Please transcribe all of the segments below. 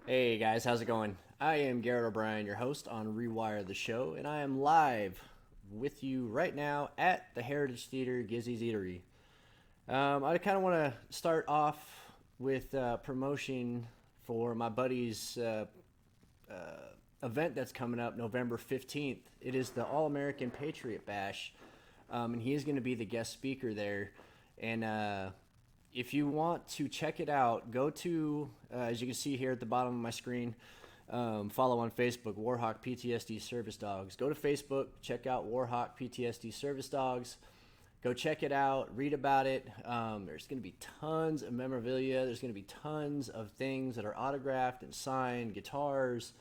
Hey guys, how's it going? I am Garrett O'Brien, your host on Rewired the show, and I am live with you right now at the Heritage Theater Gizzy's Eatery. I kind of want to start off with promotion for my buddy's event that's coming up November 15th. It is the All American Patriot Bash, and he is going to be the guest speaker there. And if you want to check it out, go to, as you can see here at the bottom of my screen, follow on Facebook, Warhawk PTSD Service Dogs. Go to Facebook, check out Warhawk PTSD Service Dogs. Go check it out, read about it. There's going to be tons of memorabilia. There's going to be tons of things that are autographed and signed, guitars,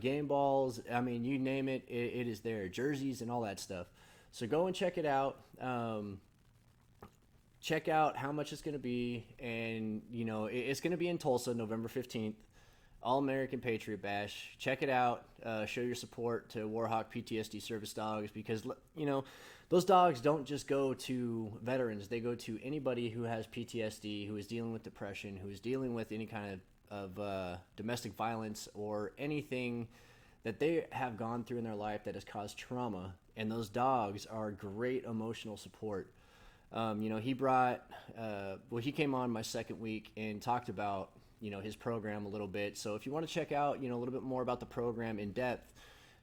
game balls. I mean, you name it, it is there. Jerseys and all that stuff. So go and check it out. Check out how much it's going to be, and it's going to be in Tulsa, November 15th. All American Patriot Bash. Check it out. Show your support to Warhawk PTSD Service Dogs, because those dogs don't just go to veterans. They go to anybody who has PTSD, who is dealing with depression, who is dealing with any kind of domestic violence or anything that they have gone through in their life that has caused trauma. And those dogs are great emotional support. He brought, he came on my second week and talked about, his program a little bit. So if you want to check out, a little bit more about the program in depth,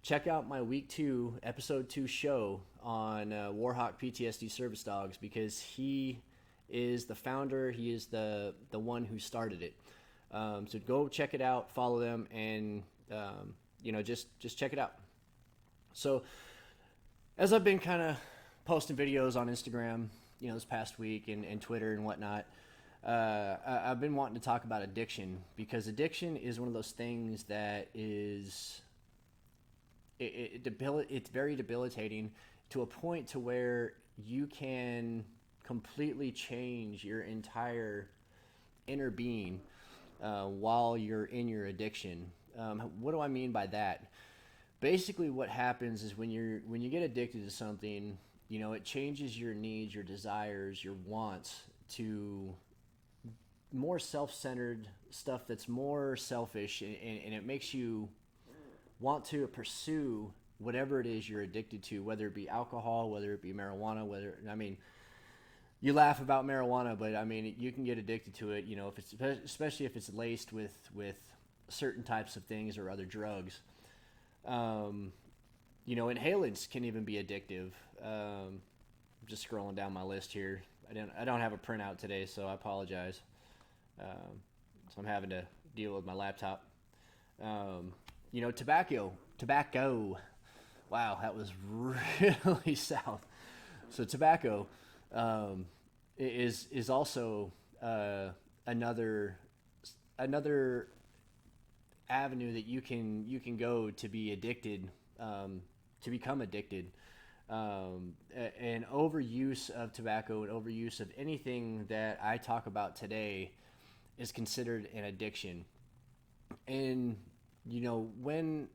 check out my week 2, episode 2 show on Warhawk PTSD Service Dogs, because he is the founder. He is the one who started it. So go check it out, follow them, and, just check it out. So as I've been kind of posting videos on Instagram, this past week, and Twitter and whatnot, I've been wanting to talk about addiction, because addiction is one of those things that is it's very debilitating, to a point to where you can completely change your entire inner being while you're in your addiction. What do I mean by that? Basically, what happens is when you get addicted to something, it changes your needs, your desires, your wants to more self-centered stuff that's more selfish, and it makes you want to pursue whatever it is you're addicted to, whether it be alcohol, whether it be marijuana, you laugh about marijuana, but you can get addicted to it, if it's, especially if it's laced with certain types of things or other drugs. Inhalants can even be addictive. Just scrolling down my list here. I don't have a printout today, so I apologize. So I'm having to deal with my laptop. Tobacco. Wow, that was really south. So tobacco is also another avenue that you can go to be addicted, to become addicted. And overuse of tobacco and overuse of anything that I talk about today is considered an addiction. And when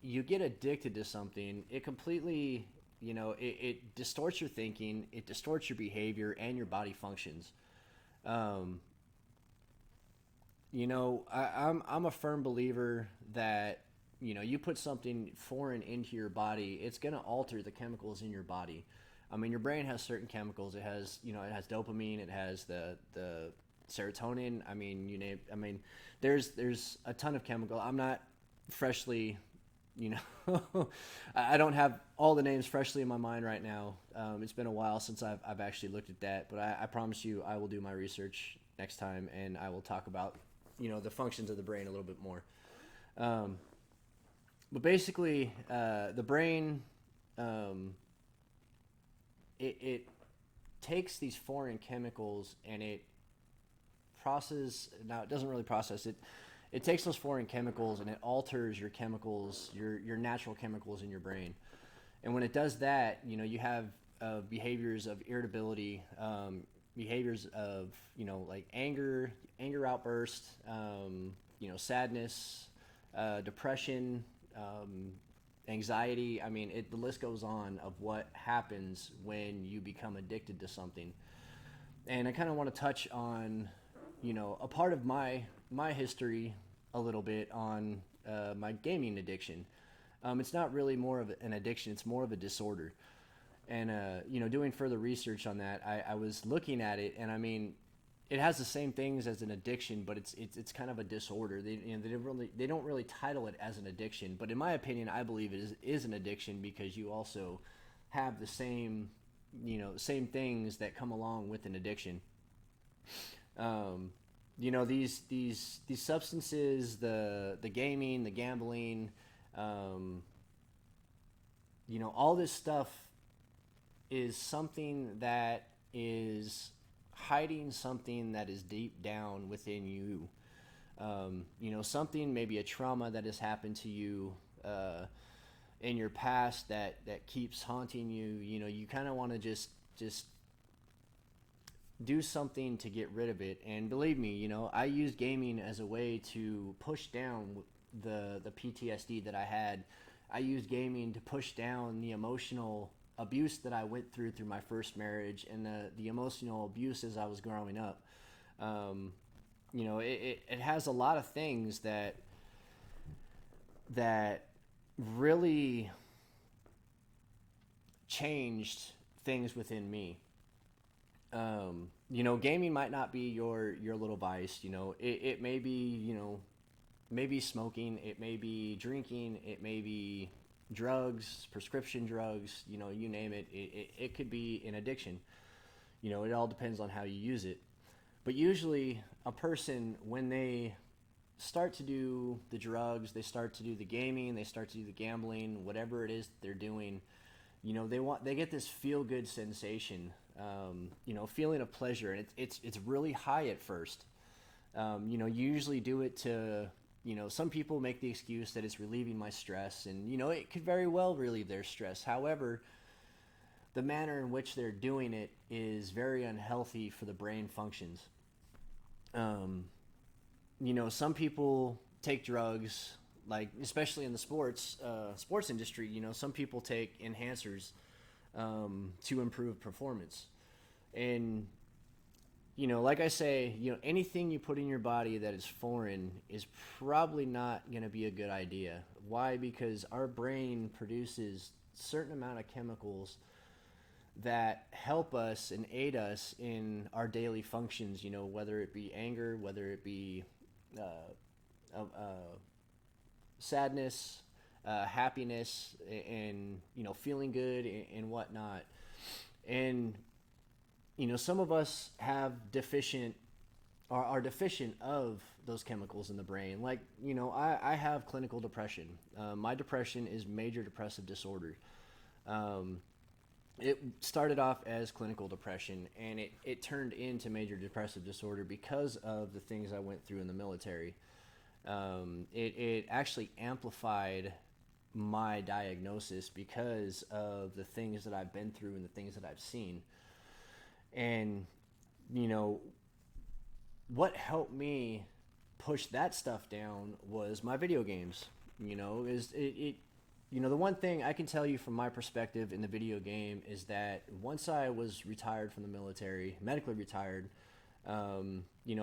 you get addicted to something, it completely, it distorts your thinking, it distorts your behavior and your body functions. Um, I'm a firm believer that you put something foreign into your body, it's going to alter the chemicals in your body. Your brain has certain chemicals. It has, it has dopamine. It has the serotonin. There's a ton of chemical. I'm not freshly, I don't have all the names freshly in my mind right now. It's been a while since I've actually looked at that, but I promise you I will do my research next time, and I will talk about, the functions of the brain a little bit more. Um, but basically, the brain, it takes these foreign chemicals, and it process. Now it doesn't really process it. It takes those foreign chemicals and it alters your chemicals, your natural chemicals in your brain. And when it does that, you have behaviors of irritability, behaviors of like anger outburst, sadness, depression, anxiety. The list goes on of what happens when you become addicted to something. And I kind of want to touch on, a part of my history a little bit on my gaming addiction. It's not really more of an addiction; it's more of a disorder. And doing further research on that, I was looking at it, and I mean, it has the same things as an addiction, but it's kind of a disorder. They don't really title it as an addiction, but in my opinion, I believe it is an addiction because you also have the same things that come along with an addiction. These substances, the gaming, the gambling, all this stuff is something that is hiding something that is deep down within you. Something, maybe a trauma that has happened to you in your past that keeps haunting you. You kind of want to just do something to get rid of it. And believe me, I use gaming as a way to push down the PTSD that I had. I use gaming to push down the emotional abuse that I went through my first marriage and the emotional abuse as I was growing up. It has a lot of things that really changed things within me. Gaming might not be your little vice. It may be, maybe smoking, it may be drinking, it may be drugs, prescription drugs, you name it. It could be an addiction. It all depends on how you use it. But usually a person, when they start to do the drugs, they start to do the gaming, they start to do the gambling, whatever it is that they're doing, they get this feel good sensation, feeling of pleasure, and it's really high at first. You usually do it to, some people make the excuse that it's relieving my stress, and it could very well relieve their stress. However, the manner in which they're doing it is very unhealthy for the brain functions. Some people take drugs, like especially in the sports industry. Some people take enhancers to improve performance, and like I say, anything you put in your body that is foreign is probably not going to be a good idea. Why? Because our brain produces a certain amount of chemicals that help us and aid us in our daily functions, whether it be anger, whether it be sadness, happiness, and feeling good and whatnot. And some of us have are deficient of those chemicals in the brain. Like, I have clinical depression. My depression is major depressive disorder. It started off as clinical depression, and it turned into major depressive disorder because of the things I went through in the military. It actually amplified my diagnosis because of the things that I've been through and the things that I've seen. And, what helped me push that stuff down was my video games. The one thing I can tell you from my perspective in the video game is that once I was retired from the military, medically retired,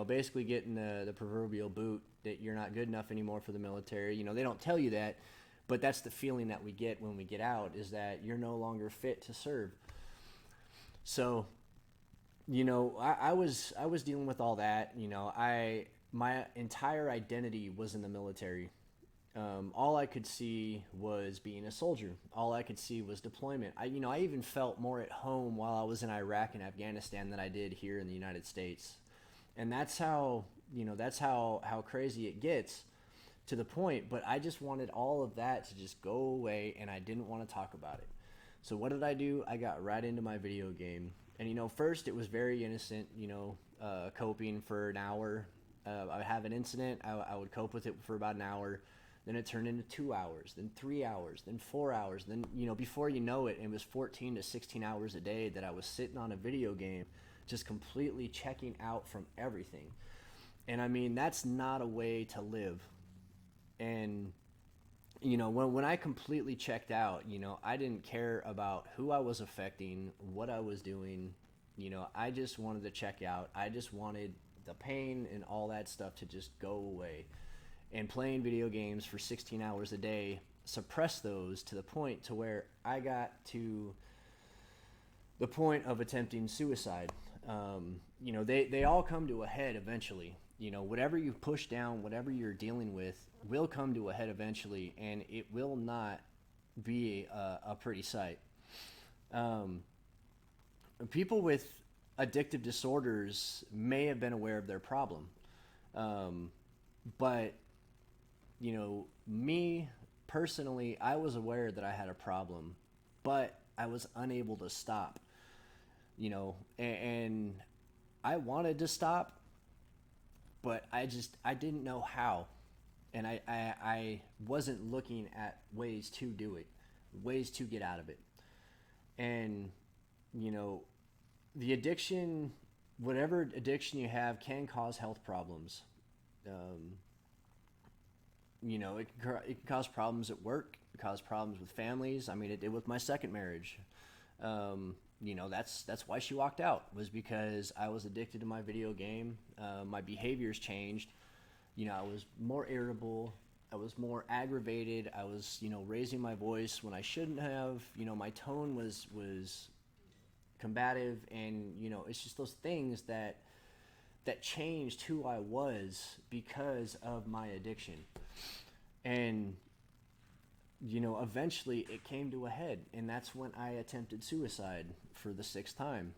basically getting the proverbial boot that you're not good enough anymore for the military. They don't tell you that, but that's the feeling that we get when we get out, is that you're no longer fit to serve. So, I was dealing with all that. My entire identity was in the military. All I could see was being a soldier. All I could see was deployment. I even felt more at home while I was in Iraq and Afghanistan than I did here in the United States. And that's how crazy it gets, to the point. But I just wanted all of that to just go away, and I didn't want to talk about it. So what did I do? I got right into my video game. And, first it was very innocent, coping for an hour. I would have an incident. I would cope with it for about an hour. Then it turned into 2 hours, then 3 hours, then 4 hours. Then, before you know it, it was 14 to 16 hours a day that I was sitting on a video game, just completely checking out from everything. And I mean, that's not a way to live. And, when I completely checked out, I didn't care about who I was affecting, what I was doing. I just wanted to check out. I just wanted the pain and all that stuff to just go away. and playing video games for 16 hours a day suppressed those to the point to where I got to the point of attempting suicide. They all come to a head eventually. Whatever you push down, whatever you're dealing with, will come to a head eventually, and it will not be a pretty sight. People with addictive disorders may have been aware of their problem, but me personally, I was aware that I had a problem, but I was unable to stop. And I wanted to stop, but I didn't know how, and I wasn't looking at ways to do it, ways to get out of it. And the addiction, whatever addiction you have, can cause health problems. It can cause problems at work, it can cause problems with families. I mean, it did with my second marriage. That's why she walked out, was because I was addicted to my video game. My behaviors changed. I was more irritable. I was more aggravated. I was, raising my voice when I shouldn't have. My tone was combative, and it's just those things that changed who I was because of my addiction. And eventually it came to a head, and that's when I attempted suicide for the sixth time.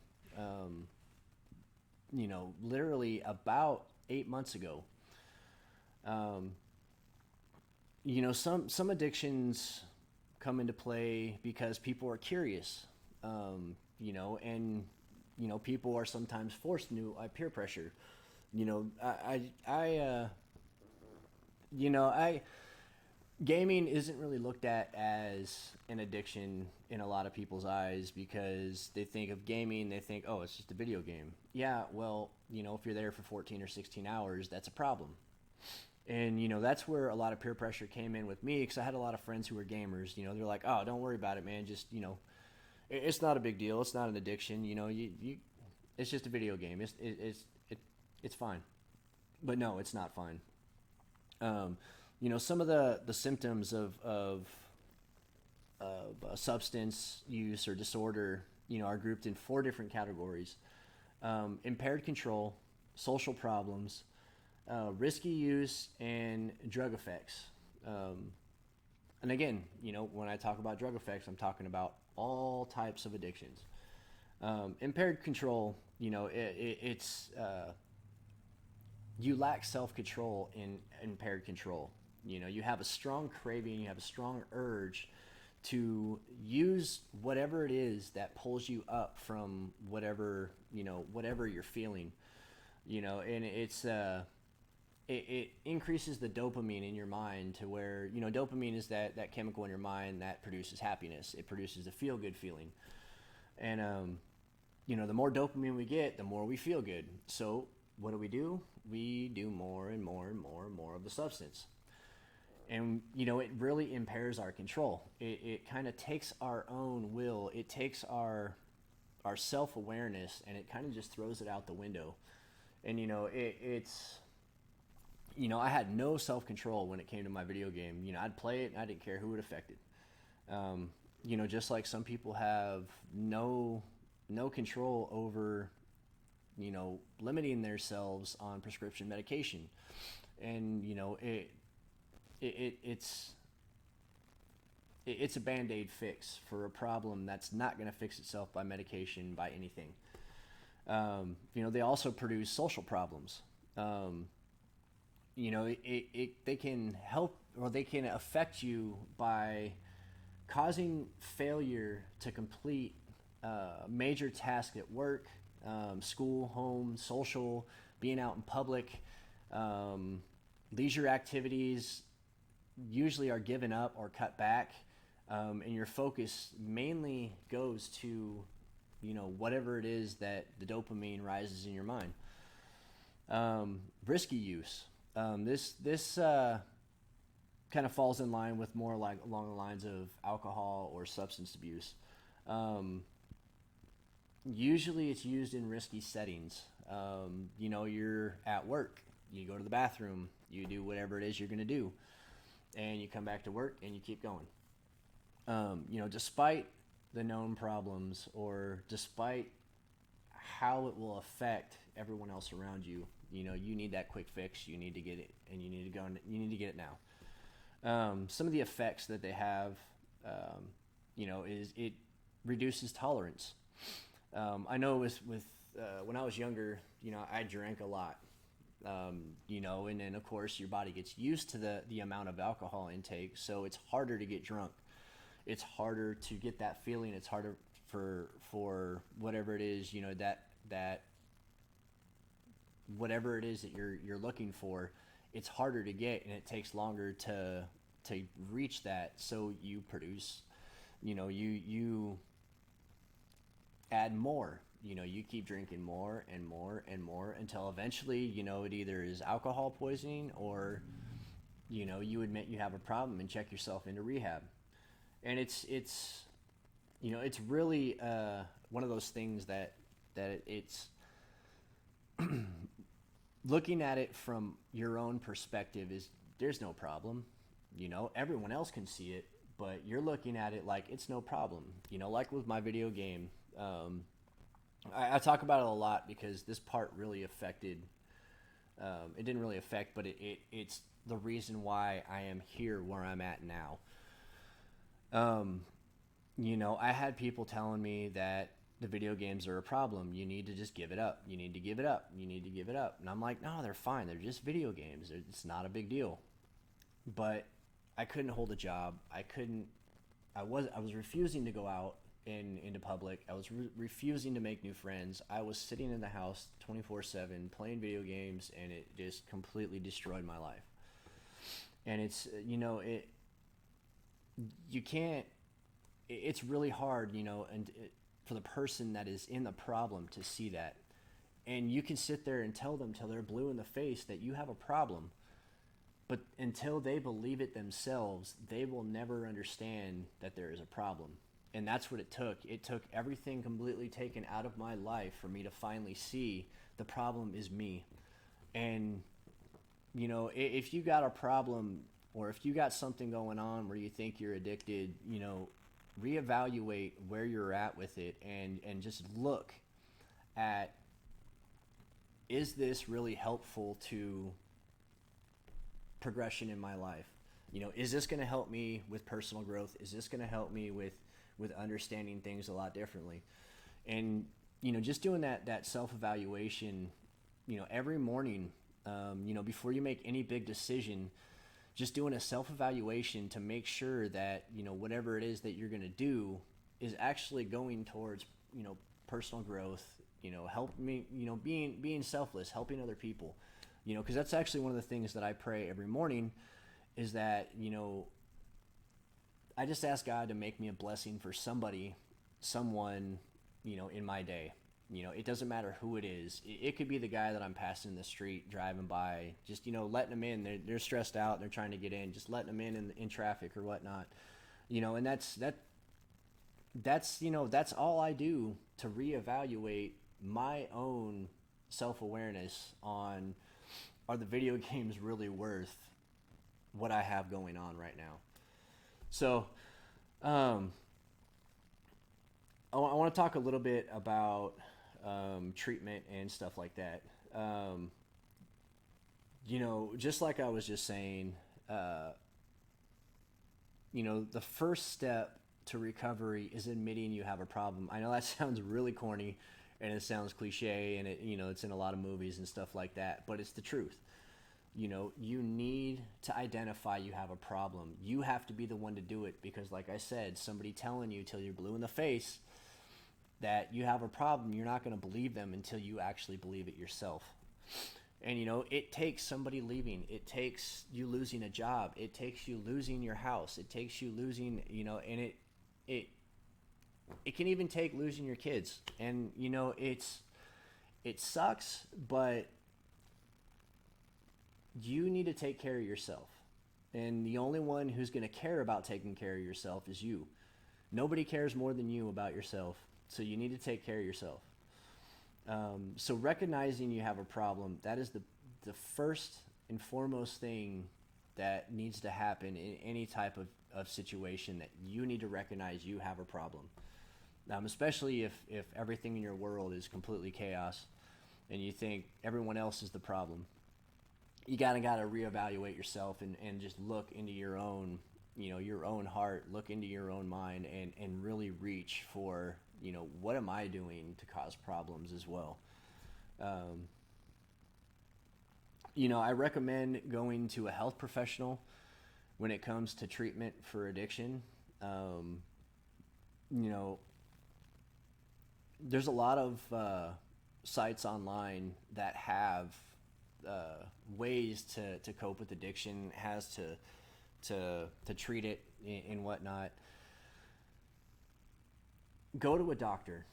Literally about 8 months ago. Some addictions come into play because people are curious, and people are sometimes forced into peer pressure. Gaming isn't really looked at as an addiction in a lot of people's eyes, because they think of gaming, they think, oh, it's just a video game. Yeah, well, if you're there for 14 or 16 hours, that's a problem. And, that's where a lot of peer pressure came in with me, because I had a lot of friends who were gamers. They're like, oh, don't worry about it, man. Just, it's not a big deal. It's not an addiction. It's just a video game. It's fine. But no, it's not fine. Some of the symptoms of substance use or disorder, are grouped in 4 different categories: impaired control, social problems, risky use, and drug effects. And again, when I talk about drug effects, I'm talking about all types of addictions. Impaired control, it's you lack self-control in impaired control. You have a strong craving, you have a strong urge to use whatever it is that pulls you up from whatever you're feeling, and it increases the dopamine in your mind to where, dopamine is that chemical in your mind that produces happiness. It produces a feel-good feeling. And, the more dopamine we get, the more we feel good. So what do? We do more and more and more and more of the substance. And, it really impairs our control. It kind of takes our own will. It takes our self-awareness, and it kind of just throws it out the window. And, it's... I had no self-control when it came to my video game. I'd play it and I didn't care who it affected. Just like some people have no control over, limiting themselves on prescription medication. And, it's a Band-Aid fix for a problem that's not going to fix itself by medication, by anything. They also produce social problems. They can help, or they can affect you by causing failure to complete major tasks at work, school, home, social, being out in public. Leisure activities usually are given up or cut back, and your focus mainly goes to, whatever it is that the dopamine rises in your mind. Risky use. This kind of falls in line with more like along the lines of alcohol or substance abuse. Usually it's used in risky settings. You're at work, you go to the bathroom, you do whatever it is you're going to do, and you come back to work and you keep going. Despite the known problems, or despite how it will affect everyone else around you, you need that quick fix. You need to get it, and you need to go. And you need to get it now. Some of the effects that they have, is it reduces tolerance. I know with when I was younger, I drank a lot. And then of course your body gets used to the amount of alcohol intake, so it's harder to get drunk. It's harder to get that feeling. It's harder for whatever it is, that whatever it is that you're looking for. It's harder to get, and it takes longer to reach that. So you produce, you add more. You keep drinking more and more and more until eventually, it either is alcohol poisoning, or, you admit you have a problem and check yourself into rehab. And it's really one of those things that it's looking at it from your own perspective is there's no problem. Everyone else can see it, but you're looking at it like it's no problem. Like with my video game, I talk about it a lot because this part really affected. It didn't really affect, but it's the reason why I am here where I'm at now. I had people telling me that the video games are a problem. You need to just give it up. You need to give it up. You need to give it up. And I'm like, no, they're fine. They're just video games. It's not a big deal. But I couldn't hold a job. I was refusing to go out into public. I was refusing to make new friends. I was sitting in the house 24/7 playing video games, and it just completely destroyed my life. And it's, you can't, it's really hard, for the person that is in the problem to see that. And you can sit there and tell them till they're blue in the face that you have a problem, but until they believe it themselves, they will never understand that there is a problem. And that's what it took. It took everything completely taken out of my life for me to finally see the problem is me. And, if you got a problem, or if you got something going on where you think you're addicted, reevaluate where you're at with it, and just look at, is this really helpful to progression in my life? Is this going to help me with personal growth? Is this going to help me with understanding things a lot differently? And, just doing that self-evaluation, every morning, before you make any big decision, just doing a self-evaluation to make sure that, whatever it is that you're going to do is actually going towards, personal growth, help me, being selfless, helping other people, because that's actually one of the things that I pray every morning is that, I just ask God to make me a blessing for someone, in my day. It doesn't matter who it is. It could be the guy that I'm passing in the street driving by, just, letting them in. They're stressed out. They're trying to get in, just letting them in traffic or whatnot, and that's all I do to reevaluate my own self-awareness on, are the video games really worth what I have going on right now? So, I want to talk a little bit about treatment and stuff like that. Just like I was just saying, the first step to recovery is admitting you have a problem. I know that sounds really corny, and it sounds cliche, and it's in a lot of movies and stuff like that, but it's the truth. You need to identify you have a problem. You have to be the one to do it, because like I said, somebody telling you till you're blue in the face that you have a problem, you're not going to believe them until you actually believe it yourself. And it takes somebody leaving. It takes you losing a job. It takes you losing your house. It takes you losing, and it can even take losing your kids. And it sucks, but you need to take care of yourself. And the only one who's going to care about taking care of yourself is you. Nobody cares more than you about yourself. So you need to take care of yourself. So recognizing you have a problem, that is the first and foremost thing that needs to happen in any type of situation, that you need to recognize you have a problem. Especially if everything in your world is completely chaos and you think everyone else is the problem. You gotta reevaluate yourself and just look into your own, your own heart, look into your own mind, and really reach for, what am I doing to cause problems as well. Um, I recommend going to a health professional when it comes to treatment for addiction. Um, you know, there's a lot of sites online that have ways to cope with addiction, has to treat it and whatnot. Go to a doctor,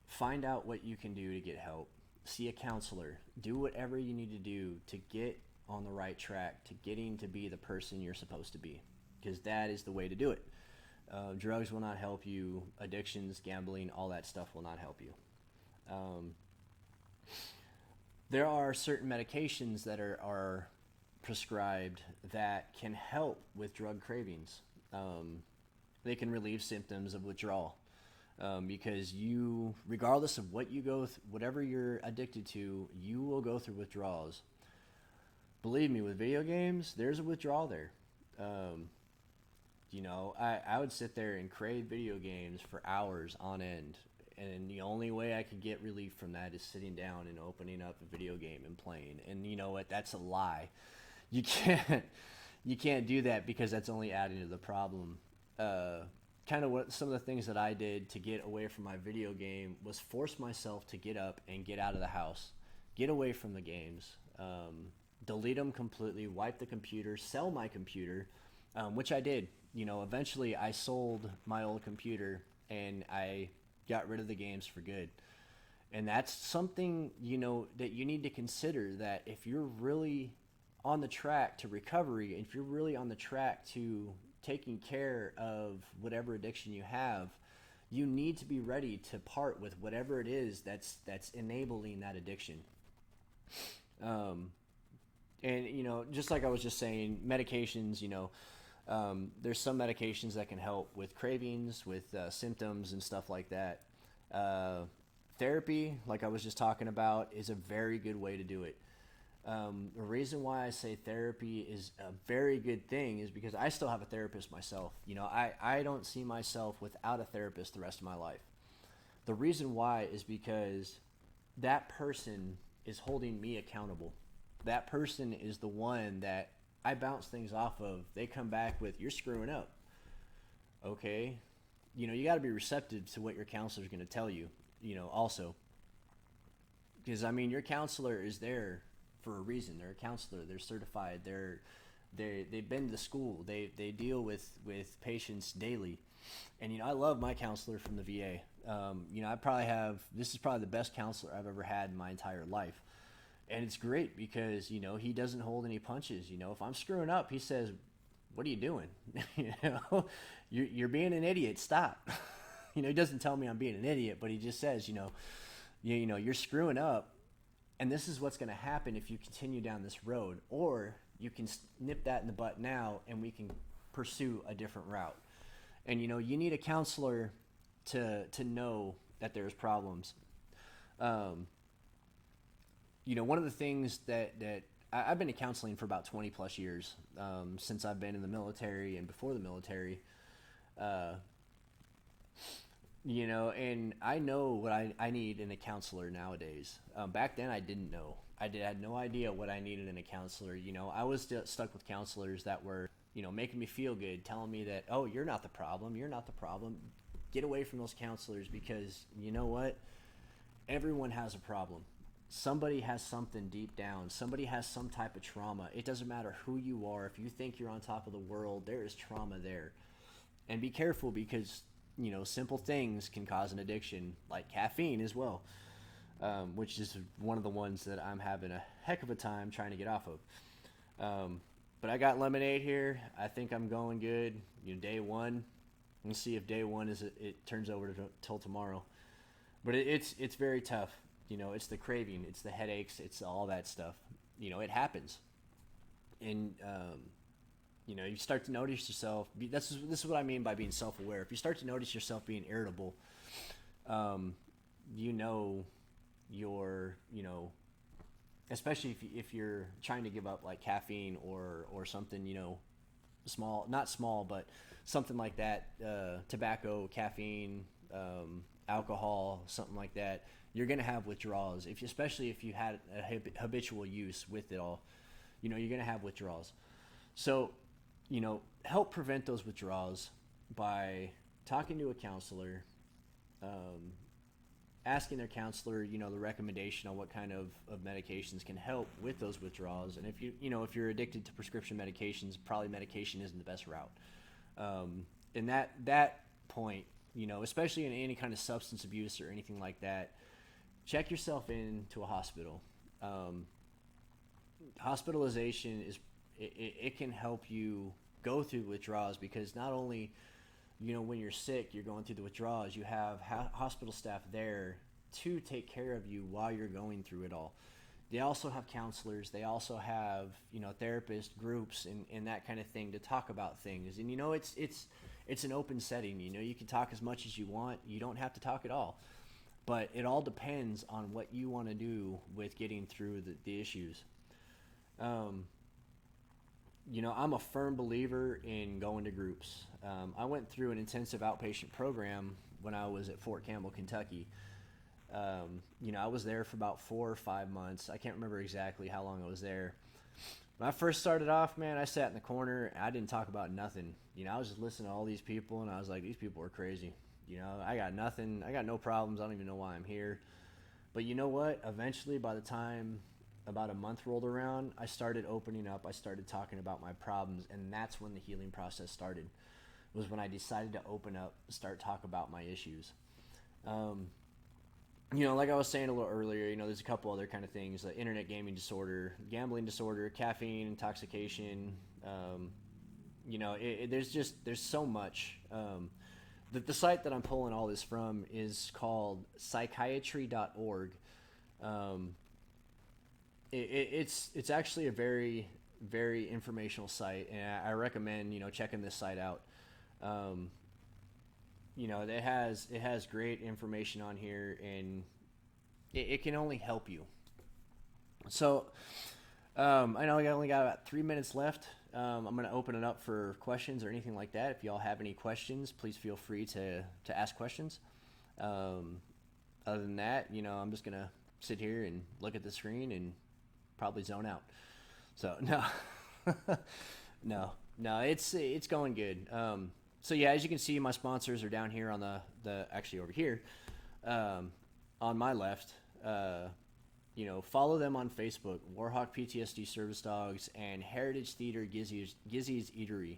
find out what you can do to get help, see a counselor, do whatever you need to do to get on the right track, to getting to be the person you're supposed to be, because that is the way to do it. Drugs will not help you. Addictions, gambling, all that stuff will not help you. Um, there are certain medications that are prescribed that can help with drug cravings. They can relieve symptoms of withdrawal, because you, regardless of what you whatever you're addicted to, you will go through withdrawals. Believe me, with video games, there's a withdrawal there. Um, I would sit there and crave video games for hours on end. And the only way I could get relief from that is sitting down and opening up a video game and playing. And you know what? That's a lie. You can't, you can't do that, because that's only adding to the problem. Kind of what some of the things that I did to get away from my video game was force myself to get up and get out of the house, get away from the games, delete them completely, wipe the computer, sell my computer, which I did. Eventually I sold my old computer and I got rid of the games for good. And that's something, that you need to consider, that if you're really on the track to recovery, if you're really on the track to taking care of whatever addiction you have, you need to be ready to part with whatever it is that's enabling that addiction. Um, and just like I was just saying, medications, there's some medications that can help with cravings, with symptoms and stuff like that. Therapy, like I was just talking about, is a very good way to do it. The reason why I say therapy is a very good thing is because I still have a therapist myself. I don't see myself without a therapist the rest of my life. The reason why is because that person is holding me accountable. That person is the one that I bounce things off of. They come back with, "You're screwing up." Okay. You got to be receptive to what your counselor is going to tell you, also. Because, your counselor is there for a reason. They're a counselor. They're certified. They've been to school. They deal with patients daily. And, I love my counselor from the VA. This is probably the best counselor I've ever had in my entire life. And it's great because, he doesn't hold any punches. If I'm screwing up, he says, "What are you doing?" You're being an idiot. Stop. He doesn't tell me I'm being an idiot, but he just says, you're screwing up, and this is what's going to happen if you continue down this road, or you can nip that in the butt now, and we can pursue a different route. And you need a counselor to know that there's problems. One of the things that I've been in counseling for about 20 plus years, since I've been in the military and before the military. And I know what I need in a counselor nowadays. Back then I didn't know. I had no idea what I needed in a counselor. I was stuck with counselors that were, making me feel good, telling me that, "Oh, you're not the problem. You're not the problem." Get away from those counselors, because you know what? Everyone has a problem. Somebody has something deep down. Somebody has some type of trauma. It doesn't matter who you are. If you think you're on top of the world, there is trauma there. And be careful, because, simple things can cause an addiction, like caffeine as well, which is one of the ones that I'm having a heck of a time trying to get off of. But I got lemonade here. I think I'm going good. Day one. Let's see if day one it turns over till tomorrow. But it's very tough. It's the craving, it's the headaches, it's all that stuff. it happens. And, you start to notice yourself. This is what I mean by being self-aware. If you start to notice yourself being irritable, you know, you're, especially if you're trying to give up like caffeine or something, small, not small, but something like that, tobacco, caffeine, alcohol, something like that, you're going to have withdrawals. Especially if you had a habitual use with it all, you're going to have withdrawals. So, help prevent those withdrawals by talking to a counselor, asking their counselor, the recommendation on what kind of medications can help with those withdrawals. And if you're addicted to prescription medications, probably medication isn't the best route. And that point, especially in any kind of substance abuse or anything like that, check yourself into a hospital. Hospitalization it can help you go through withdrawals, because not only, when you're sick, you're going through the withdrawals, you have hospital staff there to take care of you while you're going through it all. They also have counselors. They also have, therapist groups and that kind of thing to talk about things. And, it's an open setting. You can talk as much as you want. You don't have to talk at all. But it all depends on what you want to do with getting through the issues. I'm a firm believer in going to groups. I went through an intensive outpatient program when I was at Fort Campbell, Kentucky. I was there for about 4 or 5 months. I can't remember exactly how long I was there. When I first started off, man, I sat in the corner. I didn't talk about nothing. I was just listening to all these people, and I was like, these people are crazy. I got nothing. I got no problems. I don't even know why I'm here. But you know what? Eventually, by the time about a month rolled around, I started opening up. I started talking about my problems, and that's when the healing process started. Was when I decided to open up, start talk about my issues. Like I was saying a little earlier, there's a couple other kind of things, like internet gaming disorder, gambling disorder, caffeine intoxication. There's so much. The site that I'm pulling all this from is called psychiatry.org. It's actually a very, very informational site, and I recommend checking this site out. It has great information on here, and it can only help you. So I know I only got about 3 minutes left. I'm going to open it up for questions or anything like that. If y'all have any questions, please feel free to ask questions. Other than that, I'm just going to sit here and look at the screen and probably zone out. So no, it's going good. So yeah, as you can see, my sponsors are down here on the actually over here, on my left. Follow them on Facebook, Warhawk PTSD Service Dogs and Heritage Theater Gizzy's Eatery.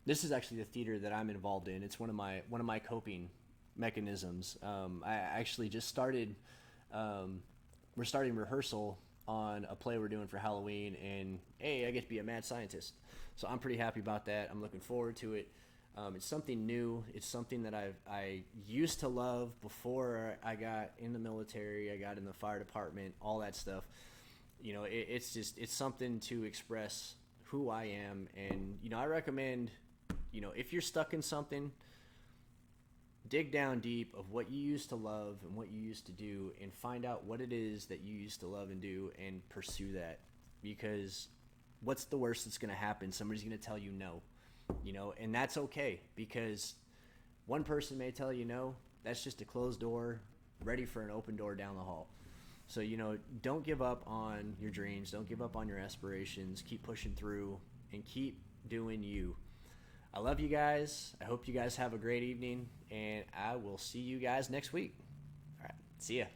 This is actually the theater that I'm involved in. It's one of my coping mechanisms. I actually just started. We're starting rehearsal on a play we're doing for Halloween, and hey, I get to be a mad scientist. So I'm pretty happy about that. I'm looking forward to it. It's something new. It's something that I used to love before I got in the military. I got in the fire department, all that stuff. It's something to express who I am. And, I recommend, if you're stuck in something, dig down deep of what you used to love and what you used to do, and find out what it is that you used to love and do, and pursue that. Because what's the worst that's going to happen? Somebody's going to tell you no, and that's okay, because one person may tell you no. That's just a closed door ready for an open door down the hall. So, don't give up on your dreams. Don't give up on your aspirations. Keep pushing through and keep doing you. I love you guys. I hope you guys have a great evening, and I will see you guys next week. All right. See ya.